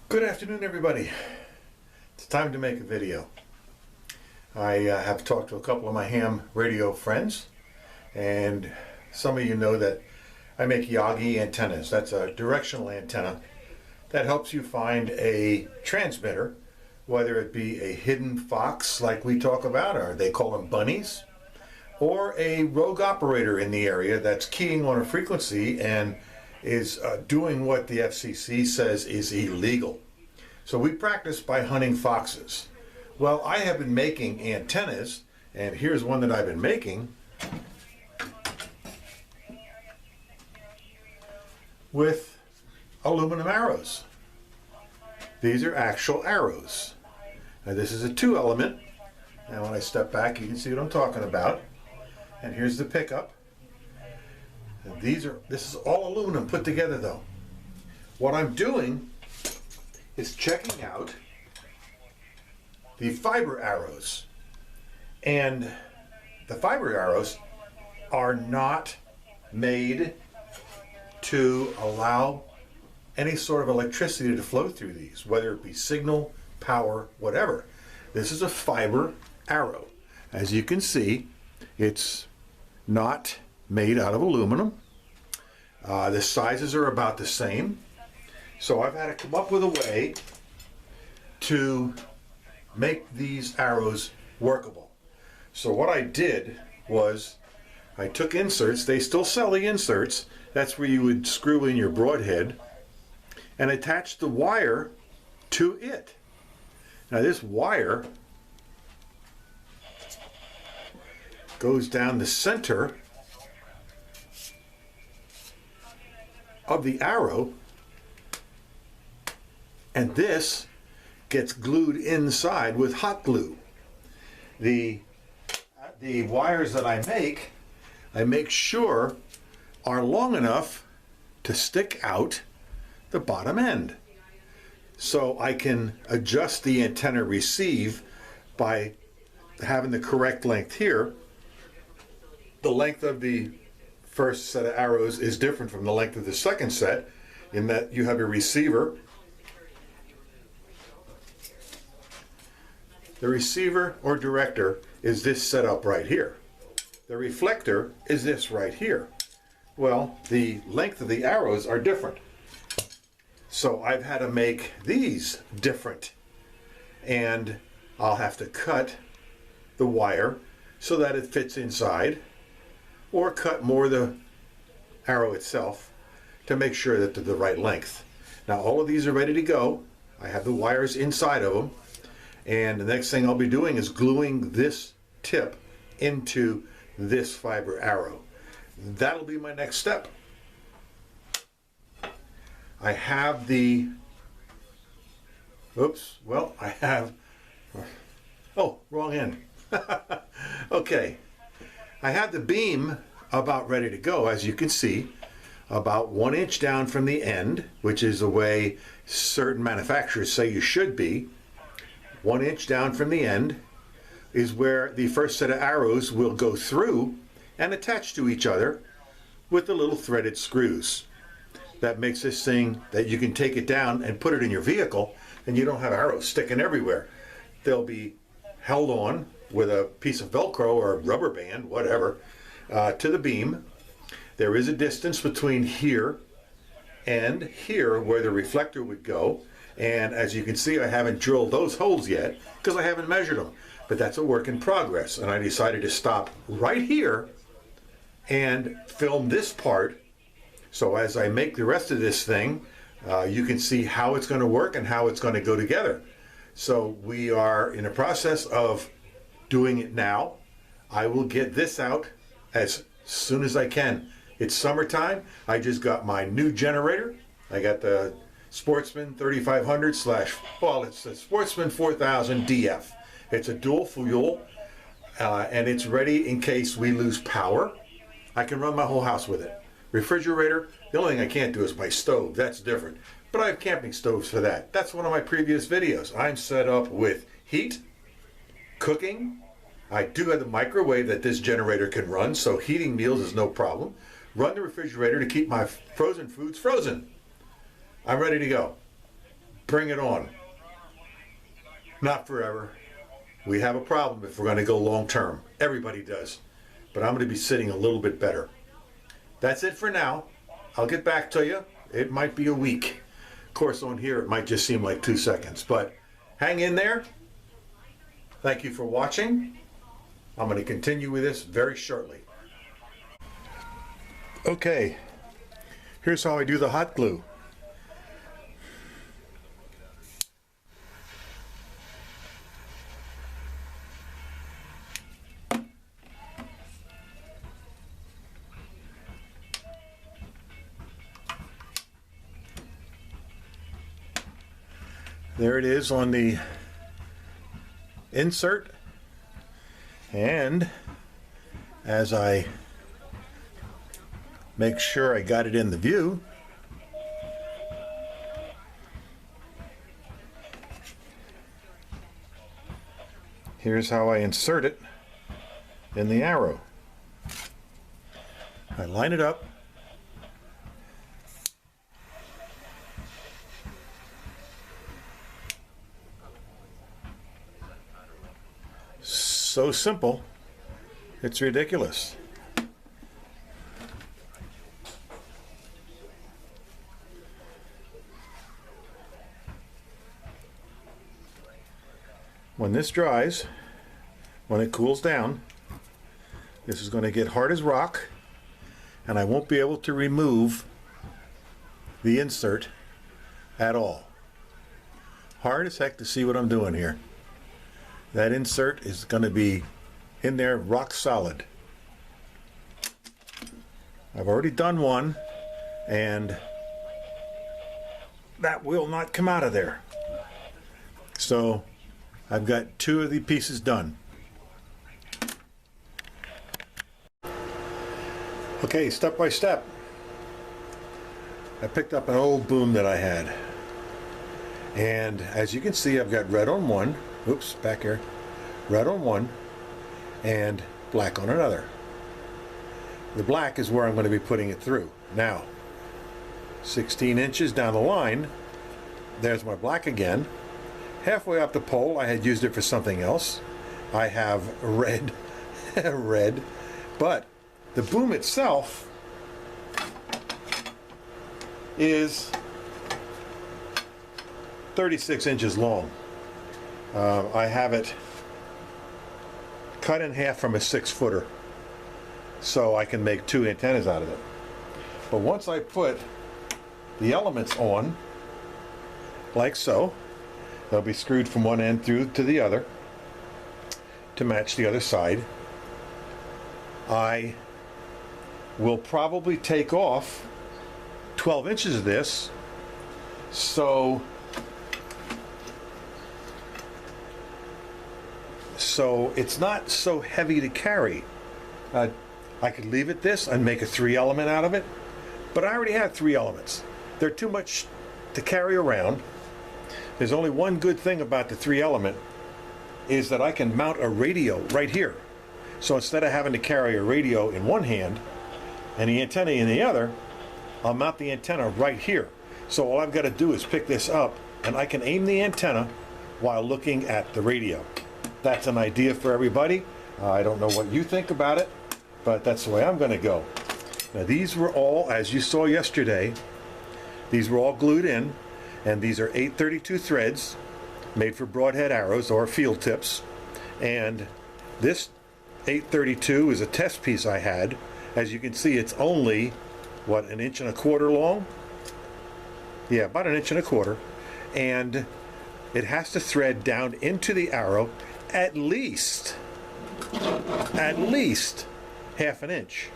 Good afternoon, everybody. It's time to make a video. I have talked to a couple of my ham radio friends, and some of you know that I make yagi antennas. That's a directional antenna that helps you find a transmitter, whether it be a hidden fox like we talk about, or they call them bunnies, or a rogue operator in the area that's keying on a frequency and is doing what the FCC says is illegal. So we practice by hunting foxes. Well, I have been making antennas, and here's one that I've been making with aluminum arrows. These are actual arrows. Now this is a 2-element. Now when I step back, you can see what I'm talking about. And here's the pickup. And this is all aluminum put together though. What I'm doing is checking out the fiber arrows. And the fiber arrows are not made to allow any sort of electricity to flow through these, whether it be signal, power, whatever. This is a fiber arrow. As you can see, it's not made out of aluminum. The sizes are about the same. So I've had to come up with a way to make these arrows workable. So what I did was I took inserts. They still sell the inserts. That's where you would screw in your broadhead and attach the wire to it. Now this wire goes down the center of the arrow, and this gets glued inside with hot glue. The wires that I make sure are long enough to stick out the bottom end. So I can adjust the antenna receive by having the correct length here. The length of the first set of arrows is different from the length of the second set in that you have a receiver. The receiver or director is this setup right here. The reflector is this right here. Well, the length of the arrows are different. So I've had to make these different. And I'll have to cut the wire so that it fits inside, or cut more of the arrow itself to make sure that they're the right length. Now all of these are ready to go. I have the wires inside of them. And the next thing I'll be doing is gluing this tip into this fiber arrow. That'll be my next step. I have the, wrong end. Okay. I have the beam about ready to go, as you can see, about 1 inch down from the end, which is the way certain manufacturers say you should be. 1 inch down from the end is where the first set of arrows will go through and attach to each other with the little threaded screws. That makes this thing that you can take it down and put it in your vehicle, and you don't have arrows sticking everywhere. They'll be held on with a piece of Velcro or a rubber band, whatever, to the beam. There is a distance between here and here where the reflector would go. And as you can see, I haven't drilled those holes yet because I haven't measured them. But that's a work in progress. And I decided to stop right here and film this part. So as I make the rest of this thing, you can see how it's going to work and how it's going to go together. So we are in the process of doing it now. I will get this out as soon as I can. It's summertime. I just got my new generator. I got the Sportsman 3500 it's the Sportsman 4000 DF. It's a dual fuel, and it's ready in case we lose power. I can run my whole house with it. Refrigerator, the only thing I can't do is my stove. That's different. But I have camping stoves for that. That's one of my previous videos. I'm set up with heat, cooking. I do have the microwave that this generator can run, so heating meals is no problem. Run the refrigerator to keep my frozen foods frozen. I'm ready to go. bring it on. Not forever. We have a problem if we're going to go long term. Everybody does. But I'm going to be sitting a little bit better. That's it for now. I'll get back to you. It might be a week. Of course, on here it might just seem like 2 seconds. But hang in there. Thank you for watching. I'm going to continue with this very shortly. Okay. Here's how I do the hot glue. There it is on the insert, and as I make sure I got it in the view, here's how I insert it in the arrow. I line it up, so simple, it's ridiculous. When this dries, when it cools down, this is going to get hard as rock, and I won't be able to remove the insert at all. Hard as heck to see what I'm doing here. That insert is going to be in there rock solid. I've already done one, and that will not come out of there. So I've got 2 of the pieces done. Okay, step by step. I picked up an old boom that I had. And as you can see, I've got red on one. Oops, back here. Red on one and black on another. The black is where I'm going to be putting it through. Now, 16 inches down the line, there's my black again. Halfway up the pole, I had used it for something else. I have red, red, but the boom itself is 36 inches long. I have it cut in half from a 6-footer, so I can make 2 antennas out of it. But once I put the elements on, like so, they'll be screwed from one end through to the other to match the other side. I will probably take off 12 inches of this, so it's not so heavy to carry. I could leave it this and make a 3-element out of it, but I already have 3 elements. They're too much to carry around. There's only one good thing about the 3-element, is that I can mount a radio right here. So instead of having to carry a radio in one hand and the antenna in the other, I'll mount the antenna right here. So all I've got to do is pick this up, and I can aim the antenna while looking at the radio. That's an idea for everybody. I don't know what you think about it, but that's the way I'm going to go. Now these were all, as you saw yesterday, these were all glued in, and these are 832 threads made for broadhead arrows or field tips. And this 832 is a test piece I had. As you can see, it's only, what, 1.25 inches long? Yeah, about 1.25 inches. And it has to thread down into the arrow at least half an inch.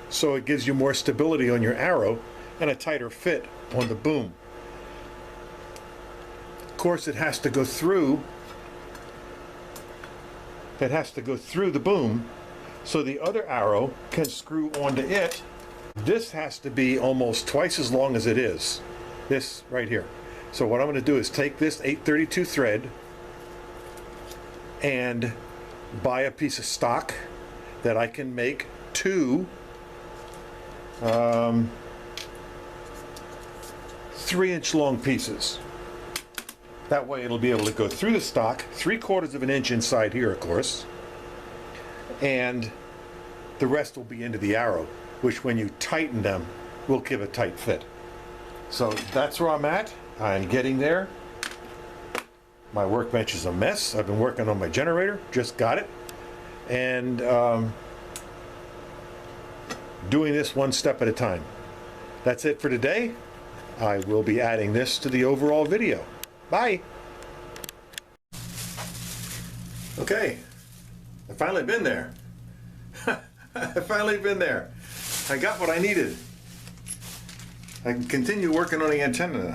So it gives you more stability on your arrow and a tighter fit on the boom. Of course, it has to go through the boom so the other arrow can screw onto it. This has to be almost twice as long as it is. This right here. So what I'm going to do is take this 832 thread and buy a piece of stock that I can make 2 3-inch long pieces. That way it'll be able to go through the stock, 3/4 of an inch inside here, of course, and the rest will be into the arrow, which when you tighten them will give a tight fit. So that's where I'm at. I'm getting there. My workbench is a mess. I've been working on my generator, just got it, and doing this one step at a time. That's it for today. I will be adding this to the overall video. Bye. Okay, I've finally been there. I've finally been there. I got what I needed. I can continue working on the antenna now.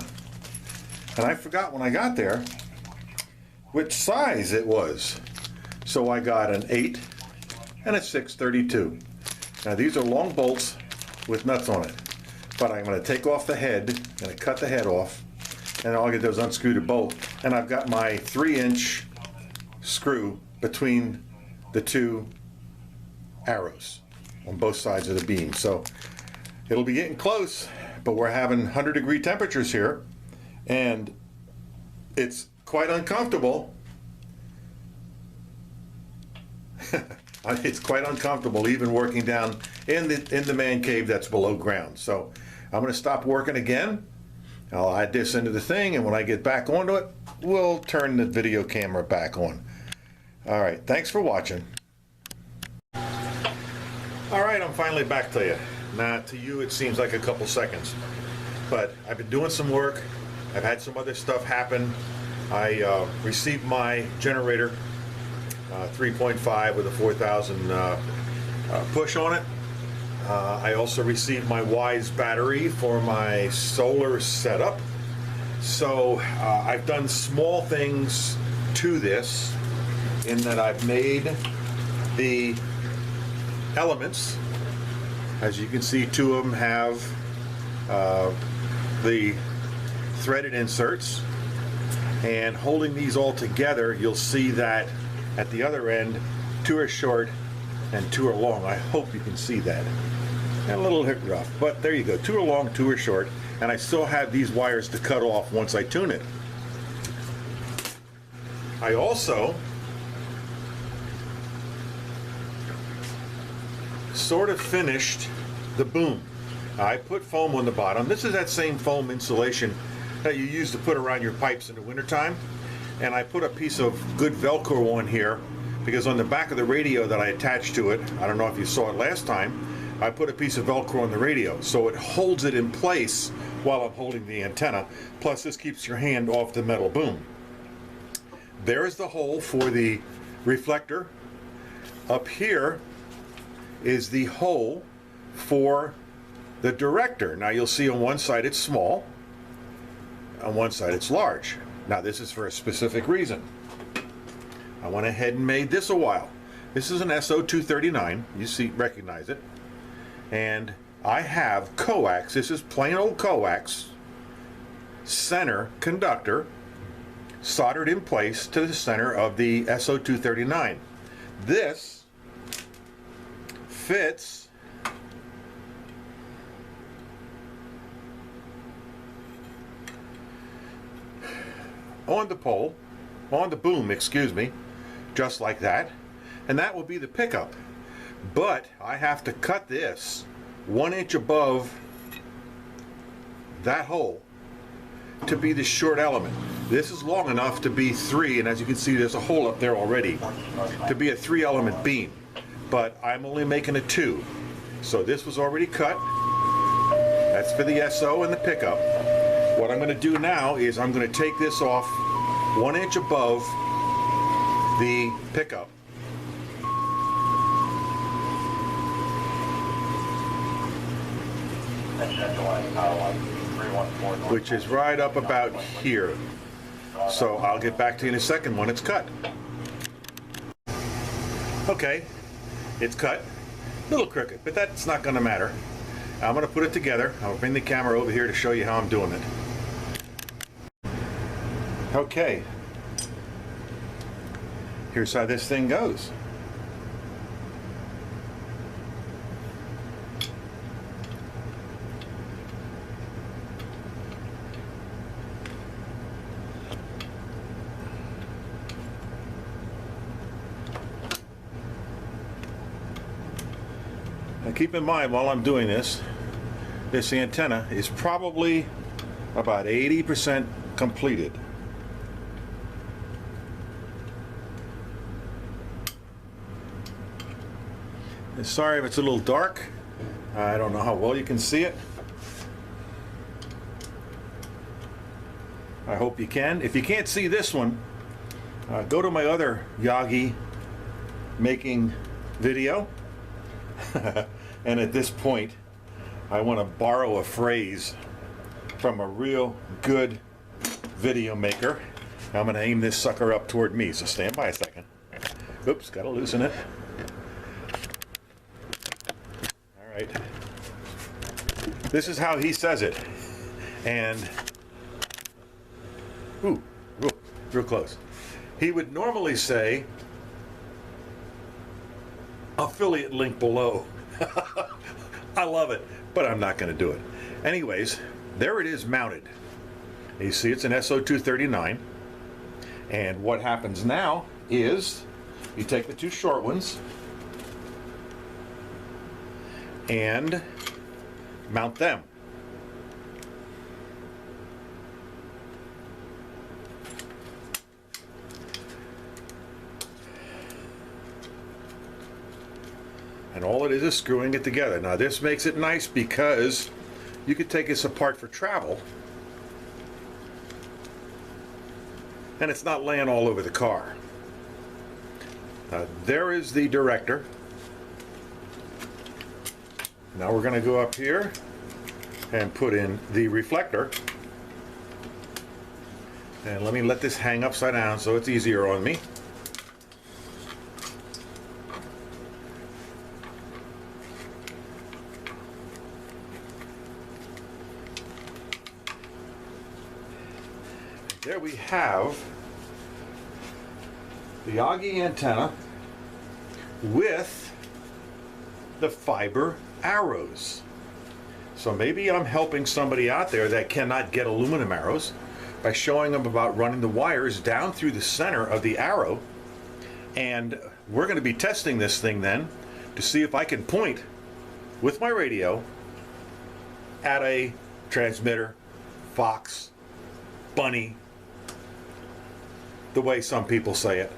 And I forgot when I got there which size it was. So I got an 8 and a 6/32. Now these are long bolts with nuts on it. But I'm going to take off the head, I'm going to cut the head off, and all I get to do is unscrew the bolt. And I've got my 3-inch screw between the two arrows on both sides of the beam. So it'll be getting close, but we're having 100-degree temperatures here, and it's quite uncomfortable. It's quite uncomfortable even working down in the man cave that's below ground. So I'm going to stop working again. I'll add this into the thing, and when I get back onto it, we'll turn the video camera back on. All right, thanks for watching. All right, I'm finally back to you. Now, to you, it seems like a couple seconds, but I've been doing some work. I've had some other stuff happen. I received my generator, 3.5 with a 4,000 push on it. I also received my Wise battery for my solar setup. So I've done small things to this in that I've made the elements. As you can see, 2 of them have the threaded inserts, and holding these all together, you'll see that at the other end 2 are short and 2 are long. I hope you can see that. And a little hit rough, but there you go. 2 are long, 2 are short, and I still have these wires to cut off once I tune it. I also sort of finished the boom. I put foam on the bottom. This is that same foam insulation that you use to put around your pipes in the wintertime. And I put a piece of good Velcro on here because on the back of the radio that I attached to it, I don't know if you saw it last time, I put a piece of Velcro on the radio so it holds it in place while I'm holding the antenna. Plus this keeps your hand off the metal boom. There is the hole for the reflector. Up here is the hole for the director. Now you'll see on one side it's small, on one side it's large. Now this is for a specific reason. I went ahead and made this a while. This is an SO239, you recognize it. And I have coax, this is plain old coax, center conductor, soldered in place to the center of the SO239. This fits on the pole, on the boom, excuse me, just like that, and that will be the pickup. But I have to cut this 1 inch above that hole to be the short element. This is long enough to be 3, and as you can see there's a hole up there already, to be a 3-element beam, but I'm only making a 2. So this was already cut. That's for the SO and the pickup. What I'm going to do now is I'm going to take this off 1 inch above the pickup. Which is right up about here. So I'll get back to you in a second when it's cut. Okay, it's cut. A little crooked, but that's not going to matter. I'm going to put it together. I'll bring the camera over here to show you how I'm doing it. Okay, here's how this thing goes. keep in mind while I'm doing this, this antenna is probably about 80% completed. And sorry if it's a little dark. I don't know how well you can see it. I hope you can. If you can't see this one, go to my other yagi making video. And at this point, I want to borrow a phrase from a real good video maker. I'm going to aim this sucker up toward me, so stand by a second. Oops, got to loosen it. All right. This is how he says it. And, ooh, real close. He would normally say, affiliate link below. I love it, but I'm not going to do it. Anyways, there it is mounted. You see it's an SO239. And what happens now is you take the two short ones and mount them. And all it is screwing it together. Now this makes it nice because you could take this apart for travel and it's not laying all over the car. There is the director. Now we're going to go up here and put in the reflector. And let me let this hang upside down so it's easier on me. There we have the yagi antenna with the fiber arrows. So maybe I'm helping somebody out there that cannot get aluminum arrows by showing them about running the wires down through the center of the arrow. And we're going to be testing this thing then to see if I can point with my radio at a transmitter, fox, bunny, the way some people say it.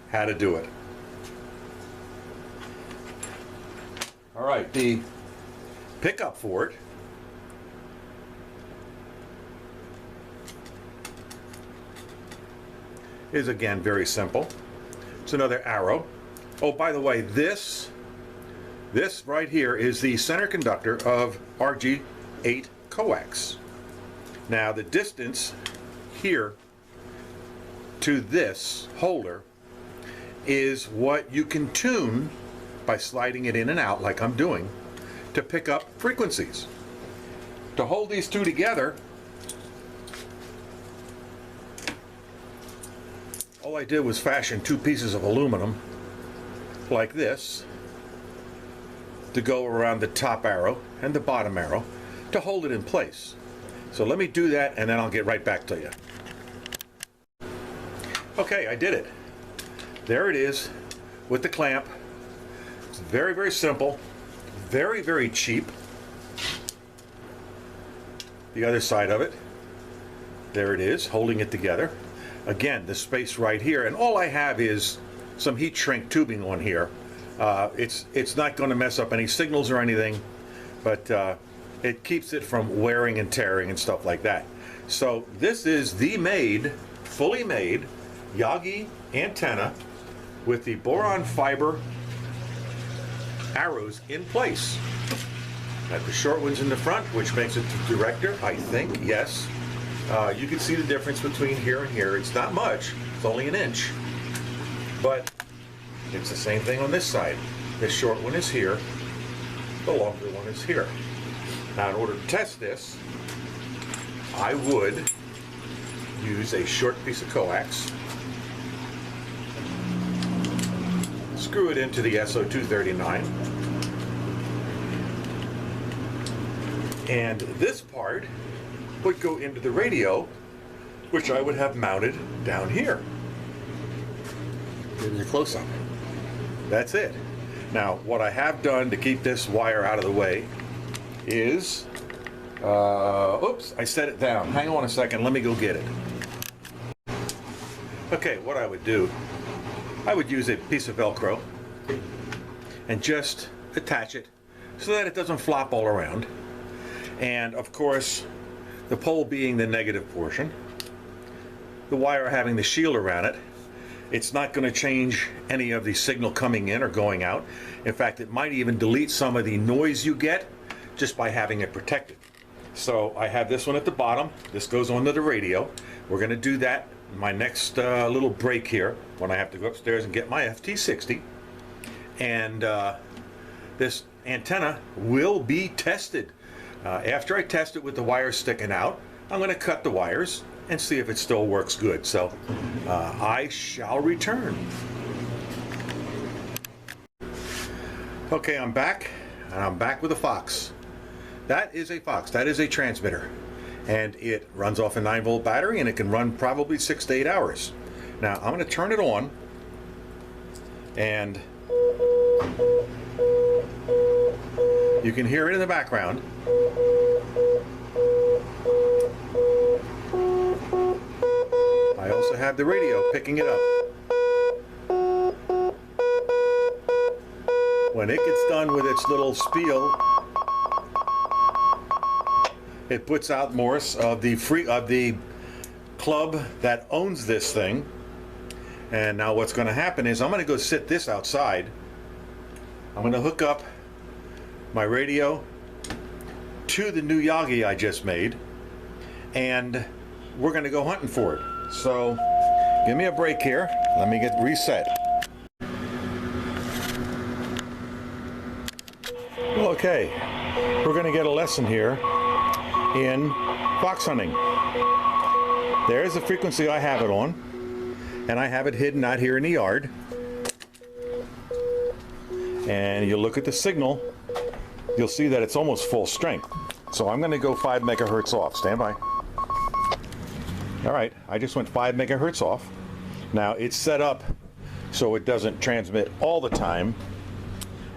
How to do it. All right, the pickup for it is again very simple. It's another arrow. Oh, by the way, this right here is the center conductor of RG8 coax. Now the distance here to this holder is what you can tune by sliding it in and out like I'm doing to pick up frequencies. To hold these two together, all I did was fashion two pieces of aluminum like this to go around the top arrow and the bottom arrow to hold it in place. So let me do that and then I'll get right back to you. Okay, I did it. There it is with the clamp. It's very, very simple, very, very cheap. The other side of it, there it is, holding it together. Again, the space right here, and all I have is some heat shrink tubing on here. It's not going to mess up any signals or anything, but it keeps it from wearing and tearing and stuff like that. So this is the fully made yagi antenna with the boron fiber arrows in place. Got the short ones in the front, which makes it the director, I think, yes. You can see the difference between here and here. It's not much, it's only an inch. But it's the same thing on this side. This short one is here, the longer one is here. Now in order to test this, I would use a short piece of coax, screw it into the SO239, and this part would go into the radio, which I would have mounted down here. Here's a close-up. That's it. Now, what I have done to keep this wire out of the way is, oops, I set it down. Hang on a second, let me go get it. Okay, what I would do, I would use a piece of Velcro and just attach it so that it doesn't flop all around. And of course, the pole being the negative portion, the wire having the shield around it, it's not going to change any of the signal coming in or going out. In fact, it might even delete some of the noise you get just by having it protected. So I have this one at the bottom. This goes onto the radio. We're going to do that in my next little break here when I have to go upstairs and get my FT60. And this antenna will be tested. After I test it with the wires sticking out, I'm going to cut the wires and see if it still works good. So I shall return. Okay, I'm back, and I'm back with a Fox. That is a Fox. That is a transmitter, and it runs off a 9-volt battery, and it can run probably 6 to 8 hours. Now I'm going to turn it on, and you can hear it in the background. I also have the radio picking it up. When it gets done with its little spiel, it puts out Morse of the club that owns this thing. And now what's going to happen is I'm going to go sit this outside. I'm going to hook up my radio to the new Yagi I just made, and we're going to go hunting for it. So give me a break here. Let me get reset. Okay, we're going to get a lesson here in fox hunting. There's the frequency I have it on, and I have it hidden out here in the yard. And you look at the signal, you'll see that it's almost full strength. So I'm going to go 5 megahertz off. Stand by. All right, I just went 5 megahertz off. Now it's set up so it doesn't transmit all the time.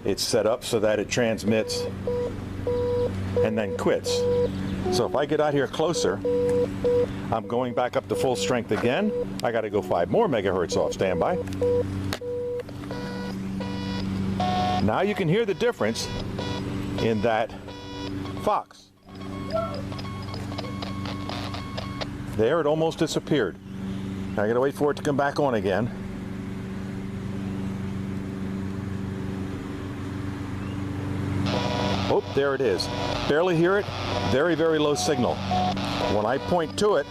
It's set up so that it transmits and then quits. So if I get out here closer, I'm going back up to full strength again. I got to go 5 more megahertz off. Stand by. Now you can hear the difference in that Fox. There, it almost disappeared. I gotta wait for it to come back on again. Oh, there it is. Barely hear it. Very, very low signal. When I point to it,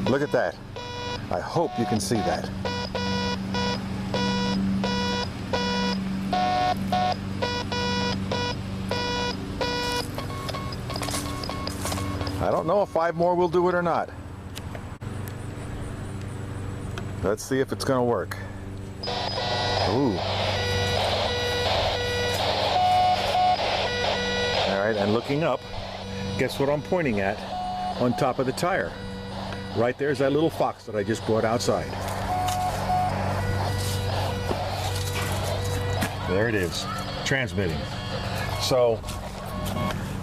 look at that. I hope you can see that. I don't know if 5 more will do it or not. Let's see if it's going to work. Ooh. All right, and looking up, guess what I'm pointing at on top of the tire? Right there's that little Fox that I just brought outside. There it is, transmitting. So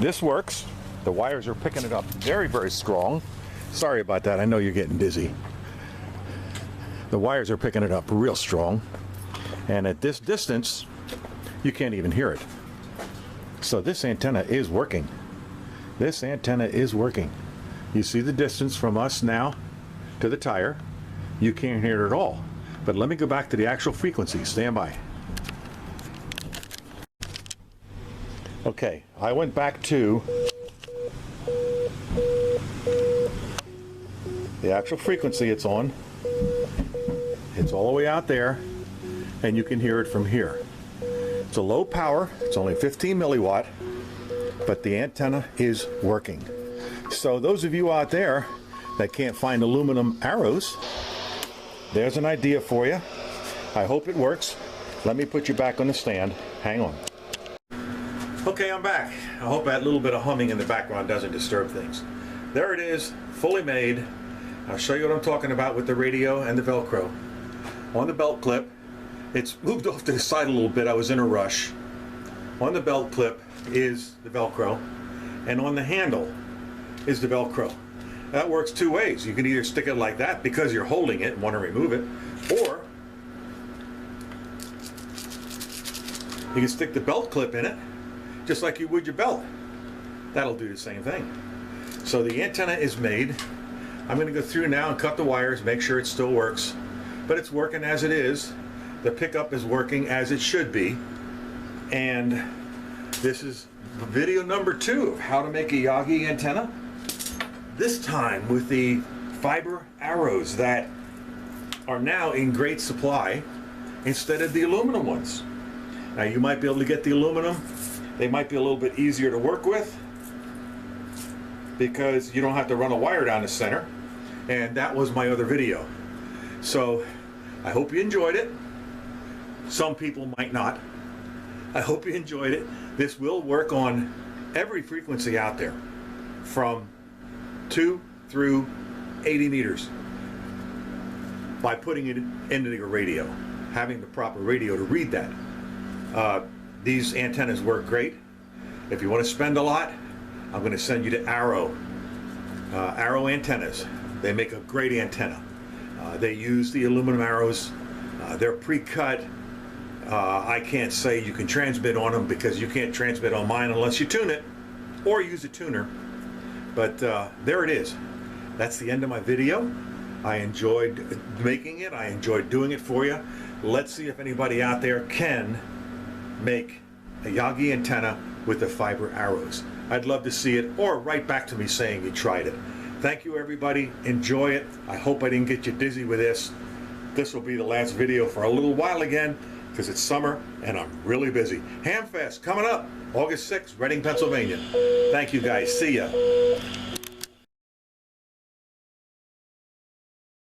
this works. The wires are picking it up very, very strong. Sorry about that. I know you're getting dizzy. The wires are picking it up real strong. And at this distance, you can't even hear it. So this antenna is working. This antenna is working. You see the distance from us now to the tire. You can't hear it at all. But let me go back to the actual frequency. Stand by. Okay, I went back to the actual frequency it's on. It's all the way out there, and you can hear it from here. It's a low power, it's only 15 milliwatt, but the antenna is working. So those of you out there that can't find aluminum arrows, there's an idea for you. I hope it works. Let me put you back on the stand. Hang on. Okay, I'm back. I hope that little bit of humming in the background doesn't disturb things. There it is, fully made. I'll show you what I'm talking about with the radio and the Velcro. On the belt clip It's moved off to the side a little bit. I was in a rush. On the belt clip is the Velcro, and on the handle is the Velcro. That works two ways. You can either stick it like that because you're holding it and want to remove it, or you can stick the belt clip in it just like you would your belt. That'll do the same thing. So the antenna is made. I'm going to go through now and cut the wires, make sure it still works, but it's working as it is. The pickup is working as it should be, and this is video number 2 of how to make a Yagi antenna. This time with the fiber arrows that are now in great supply instead of the aluminum ones. Now you might be able to get the aluminum. They might be a little bit easier to work with because you don't have to run a wire down the center, and that was my other video. So I hope you enjoyed it. Some people might not. I hope you enjoyed it. This will work on every frequency out there from 2 through 80 meters by putting it into your radio, having the proper radio to read that. These antennas work great. If you want to spend a lot, I'm going to send you to Arrow antennas. They make a great antenna. They use the aluminum arrows. They're pre-cut. I can't say you can transmit on them because you can't transmit on mine unless you tune it or use a tuner. But there it is. That's the end of my video. I enjoyed making it. I enjoyed doing it for you. Let's see if anybody out there can make a Yagi antenna with the fiber arrows. I'd love to see it, or write back to me saying you tried it. Thank you, everybody. Enjoy it. I hope I didn't get you dizzy with this. This will be the last video for a little while again because it's summer and I'm really busy. Hamfest coming up August 6th, Reading, Pennsylvania. Thank you guys. See ya.